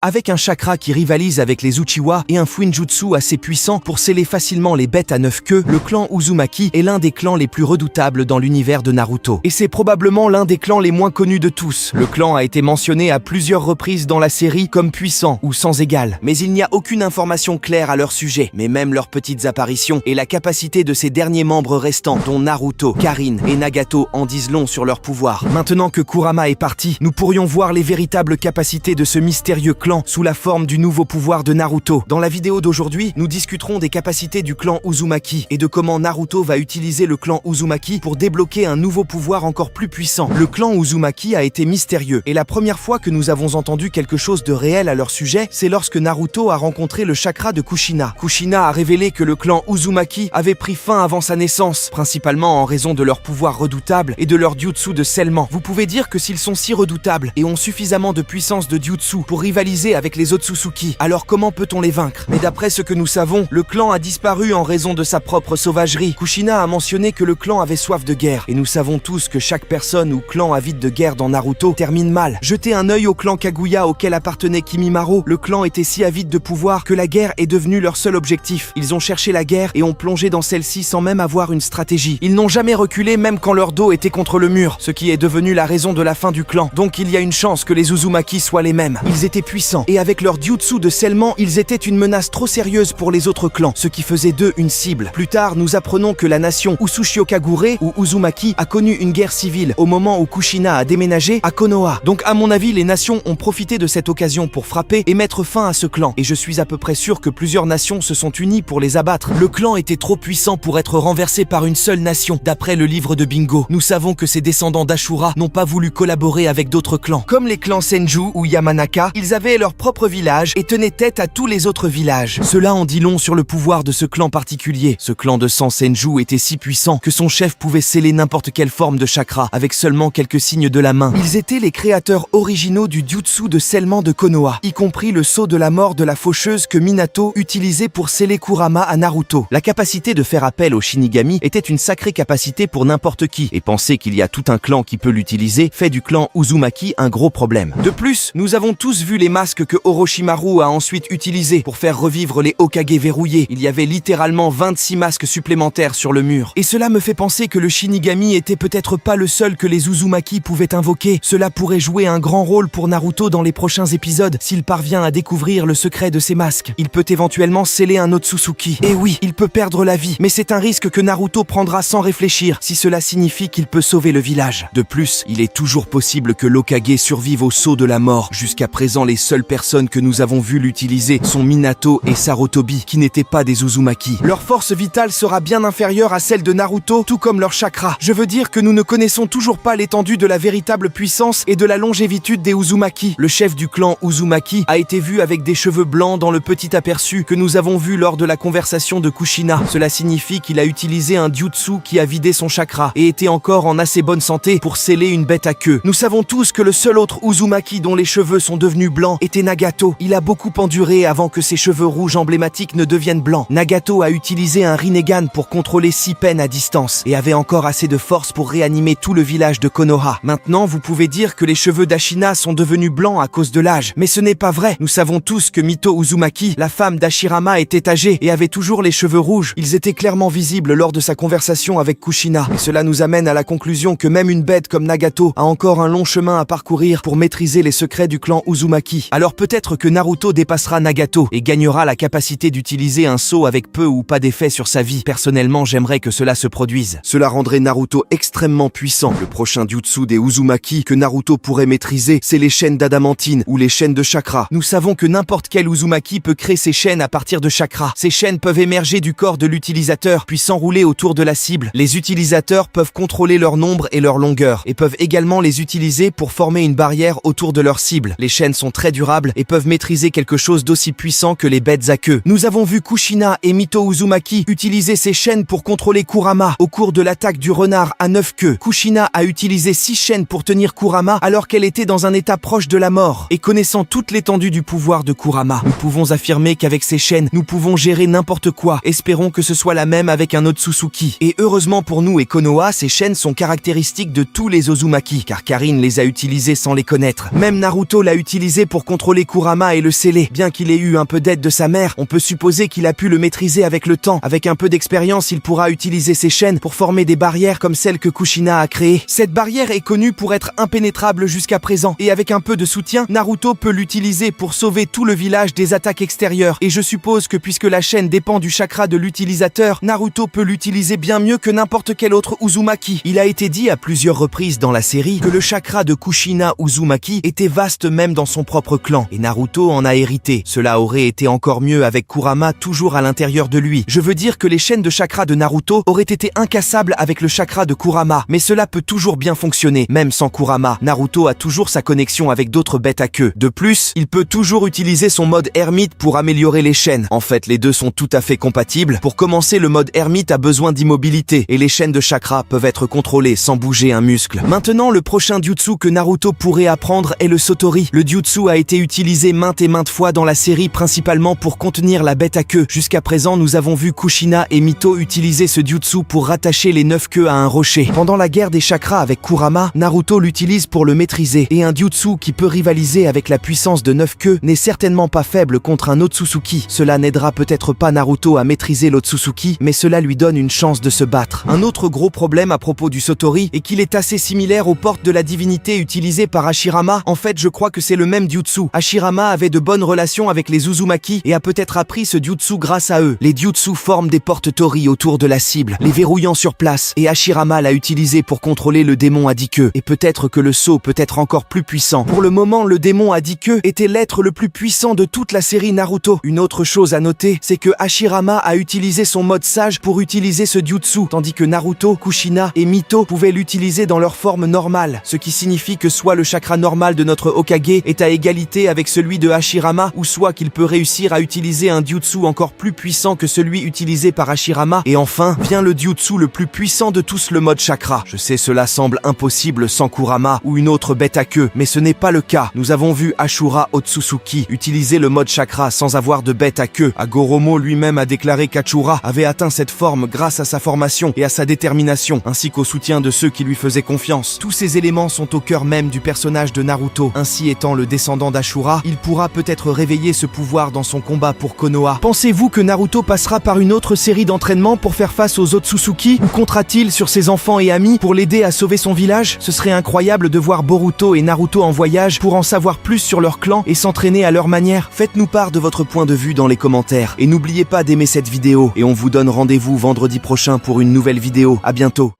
avec un chakra qui rivalise avec les Uchiwa et un Fuinjutsu assez puissant pour sceller facilement les bêtes à 9 queues, le clan Uzumaki est l'un des clans les plus redoutables dans l'univers de Naruto. Et c'est probablement l'un des clans les moins connus de tous. Le clan a été mentionné à plusieurs reprises dans la série comme puissant ou sans égal, mais il n'y a aucune information claire à leur sujet, mais même leurs petites apparitions et la capacité de ces derniers membres restants, dont Naruto, Karin et Nagato, en disent long sur leur pouvoir. Maintenant que Kurama est parti, nous pourrions voir les véritables capacités de ce mystérieux clan sous la forme du nouveau pouvoir de Naruto. Dans la vidéo d'aujourd'hui, nous discuterons des capacités du clan Uzumaki et de comment Naruto va utiliser le clan Uzumaki pour débloquer un nouveau pouvoir encore plus puissant. Le clan Uzumaki a été mystérieux et la première fois que nous avons entendu quelque chose de réel à leur sujet, c'est lorsque Naruto a rencontré le chakra de Kushina. Kushina a révélé que le clan Uzumaki avait pris fin avant sa naissance, principalement en raison de leur pouvoir redoutable et de leur jutsu de scellement. Vous pouvez dire que s'ils sont si redoutables et ont suffisamment de puissance de jutsu pour rivaliser avec les Otsutsuki, alors comment peut-on les vaincre? Mais d'après ce que nous savons, le clan a disparu en raison de sa propre sauvagerie. Kushina a mentionné que le clan avait soif de guerre, et nous savons tous que chaque personne ou clan avide de guerre dans Naruto termine mal. Jetez un œil au clan Kaguya auquel appartenait Kimimaro. Le clan était si avide de pouvoir que la guerre est devenue leur seul objectif. Ils ont cherché la guerre et ont plongé dans celle-ci sans même avoir une stratégie. Ils n'ont jamais reculé même quand leur dos était contre le mur, ce qui est devenu la raison de la fin du clan. Donc il y a une chance que les Uzumaki soient les mêmes. Ils étaient puissants, et avec leur jutsu de scellement, ils étaient une menace trop sérieuse pour les autres clans, ce qui faisait d'eux une cible. Plus tard, nous apprenons que la nation Usushio Kagure ou Uzumaki a connu une guerre civile au moment où Kushina a déménagé à Konoha. Donc à mon avis, les nations ont profité de cette occasion pour frapper et mettre fin à ce clan. Et je suis à peu près sûr que plusieurs nations se sont unies pour les abattre. Le clan était trop puissant pour être renversé par une seule nation. D'après le livre de Bingo, nous savons que ces descendants d'Ashura n'ont pas voulu collaborer avec d'autres clans. Comme les clans Senju ou Yamanaka, ils avaient leur propre village et tenaient tête à tous les autres villages. Cela en dit long sur le pouvoir de ce clan particulier. Ce clan de sang Senju était si puissant que son chef pouvait sceller n'importe quelle forme de chakra avec seulement quelques signes de la main. Ils étaient les créateurs originaux du jutsu de scellement de Konoha, y compris le sceau de la mort de la faucheuse que Minato utilisait pour sceller Kurama à Naruto. La capacité de faire appel au Shinigami était une sacrée capacité pour n'importe qui, et penser qu'il y a tout un clan qui peut l'utiliser fait du clan Uzumaki un gros problème. De plus, nous avons tous vu les masques que Orochimaru a ensuite utilisés pour faire revivre les Hokage verrouillés. Il y avait littéralement 26 masques supplémentaires sur le mur. Et cela me fait penser que le Shinigami était peut-être pas le seul que les Uzumaki pouvaient invoquer. Cela pourrait jouer un grand rôle pour Naruto dans les prochains épisodes s'il parvient à découvrir le secret de ces masques. Il peut éventuellement sceller un Otsutsuki. Et oui, il peut perdre la vie, mais c'est un risque que Naruto prendra sans réfléchir si cela signifie qu'il peut sauver le village. De plus, il est toujours possible que l'Hokage survive au sceau de la mort. Jusqu'à présent, les seules personnes que nous avons vues l'utiliser sont Minato et Sarutobi, qui n'étaient pas des Uzumaki. Leur force vitale sera bien inférieure à celle de Naruto, tout comme leur chakra. Je veux dire que nous ne connaissons toujours pas l'étendue de la véritable puissance et de la longévitude des Uzumaki. Le chef du clan Uzumaki a été vu avec des cheveux blancs dans le petit aperçu que nous avons vu lors de la conversation de Kushina. Cela signifie qu'il a utilisé un jutsu qui a vidé son chakra et était encore en assez bonne santé pour sceller une bête à queue. Nous savons tous que le seul autre Uzumaki dont les cheveux sont devenus blancs était Nagato. Il a beaucoup enduré avant que ses cheveux rouges emblématiques ne deviennent blancs. Nagato a utilisé un Rinnegan pour contrôler 6 peines à distance et avait encore assez de force pour réanimer tout le village de Konoha. Maintenant, vous pouvez dire que les cheveux d'Ashina sont devenus blancs à cause de l'âge, mais ce n'est pas vrai. Nous savons tous que Mito Uzumaki, la femme d'Hashirama, était âgée et avait toujours les cheveux rouges. Ils étaient clairement visibles lors de sa conversation avec Kushina. Et cela nous amène à la conclusion que même une bête comme Nagato a encore un long chemin à parcourir pour maîtriser les secrets du clan Uzumaki. Alors peut-être que Naruto dépassera Nagato et gagnera la capacité d'utiliser un sceau avec peu ou pas d'effet sur sa vie. Personnellement, j'aimerais que cela se produise. Cela rendrait Naruto extrêmement puissant. Le prochain jutsu des Uzumaki que Naruto pourrait maîtriser, c'est les chaînes d'adamantine ou les chaînes de chakra. Nous savons que n'importe quel Uzumaki peut créer ces chaînes à partir de chakra. Ces chaînes peuvent émerger du corps de l'utilisateur puis s'enrouler autour de la cible. Les utilisateurs peuvent contrôler leur nombre et leur longueur et peuvent également les utiliser pour former une barrière autour de leur cible. Les chaînes sont très durables et peuvent maîtriser quelque chose d'aussi puissant que les bêtes à queue. Nous avons vu Kushina et Mito Uzumaki utiliser ces chaînes pour contrôler Kurama au cours de l'attaque du renard à 9 queues. Kushina a utilisé 6 chaînes pour tenir Kurama alors qu'elle était dans un état proche de la mort. Et connaissant toute l'étendue du pouvoir de Kurama, nous pouvons affirmer qu'avec ces chaînes, nous pouvons gérer n'importe quoi. Espérons que ce soit la même avec un Otsutsuki. Et heureusement pour nous et Konoha, ces chaînes sont caractéristiques de tous les Uzumaki, car Karin les a utilisées sans les connaître. Même Naruto l'a utilisé pour contrôler contrôler Kurama et le sceller. Bien qu'il ait eu un peu d'aide de sa mère, on peut supposer qu'il a pu le maîtriser avec le temps. Avec un peu d'expérience, il pourra utiliser ses chaînes pour former des barrières comme celle que Kushina a créée. Cette barrière est connue pour être impénétrable jusqu'à présent, et avec un peu de soutien, Naruto peut l'utiliser pour sauver tout le village des attaques extérieures. Et je suppose que puisque la chaîne dépend du chakra de l'utilisateur, Naruto peut l'utiliser bien mieux que n'importe quel autre Uzumaki. Il a été dit à plusieurs reprises dans la série que le chakra de Kushina Uzumaki était vaste même dans son propre clan, et Naruto en a hérité. Cela aurait été encore mieux avec Kurama toujours à l'intérieur de lui. Je veux dire que les chaînes de chakra de Naruto auraient été incassables avec le chakra de Kurama, mais cela peut toujours bien fonctionner, même sans Kurama. Naruto a toujours sa connexion avec d'autres bêtes à queue. De plus, il peut toujours utiliser son mode ermite pour améliorer les chaînes. En fait, les deux sont tout à fait compatibles. Pour commencer, le mode ermite a besoin d'immobilité, et les chaînes de chakra peuvent être contrôlées sans bouger un muscle. Maintenant, le prochain jutsu que Naruto pourrait apprendre est le Sotori. Le jutsu a été utilisé maintes et maintes fois dans la série, principalement pour contenir la bête à queue. Jusqu'à présent, nous avons vu Kushina et Mito utiliser ce jutsu pour rattacher les 9 queues à un rocher. Pendant la guerre des chakras avec Kurama, Naruto l'utilise pour le maîtriser, et un jutsu qui peut rivaliser avec la puissance de 9 queues n'est certainement pas faible contre un Otsutsuki. Cela n'aidera peut-être pas Naruto à maîtriser l'Otsutsuki, mais cela lui donne une chance de se battre. Un autre gros problème à propos du Sotori est qu'il est assez similaire aux portes de la divinité utilisées par Hashirama. En fait, je crois que c'est le même jutsu. Hashirama avait de bonnes relations avec les Uzumaki et a peut-être appris ce jutsu grâce à eux. Les jutsu forment des portes Tori autour de la cible, les verrouillant sur place, et Hashirama l'a utilisé pour contrôler le démon à 10 queues. Et peut-être que le Sceau peut être encore plus puissant. Pour le moment, le démon à 10 queues était l'être le plus puissant de toute la série Naruto. Une autre chose à noter, c'est que Hashirama a utilisé son mode sage pour utiliser ce jutsu, tandis que Naruto, Kushina et Mito pouvaient l'utiliser dans leur forme normale, ce qui signifie que soit le chakra normal de notre Hokage est à égalité avec celui de Hashirama, ou soit qu'il peut réussir à utiliser un jutsu encore plus puissant que celui utilisé par Hashirama. Et enfin, vient le jutsu le plus puissant de tous, le mode chakra. Je sais, cela semble impossible sans Kurama ou une autre bête à queue, mais ce n'est pas le cas. Nous avons vu Ashura Otsutsuki utiliser le mode chakra sans avoir de bête à queue. Agoromo lui-même a déclaré qu'Achura avait atteint cette forme grâce à sa formation et à sa détermination, ainsi qu'au soutien de ceux qui lui faisaient confiance. Tous ces éléments sont au cœur même du personnage de Naruto. Ainsi, étant le descendant d'Ashura, il pourra peut-être réveiller ce pouvoir dans son combat pour Konoha. Pensez-vous que Naruto passera par une autre série d'entraînements pour faire face aux Otsutsuki, ou comptera-t-il sur ses enfants et amis pour l'aider à sauver son village? Ce serait incroyable de voir Boruto et Naruto en voyage pour en savoir plus sur leur clan et s'entraîner à leur manière. Faites-nous part de votre point de vue dans les commentaires et n'oubliez pas d'aimer cette vidéo, et on vous donne rendez-vous vendredi prochain pour une nouvelle vidéo. À bientôt.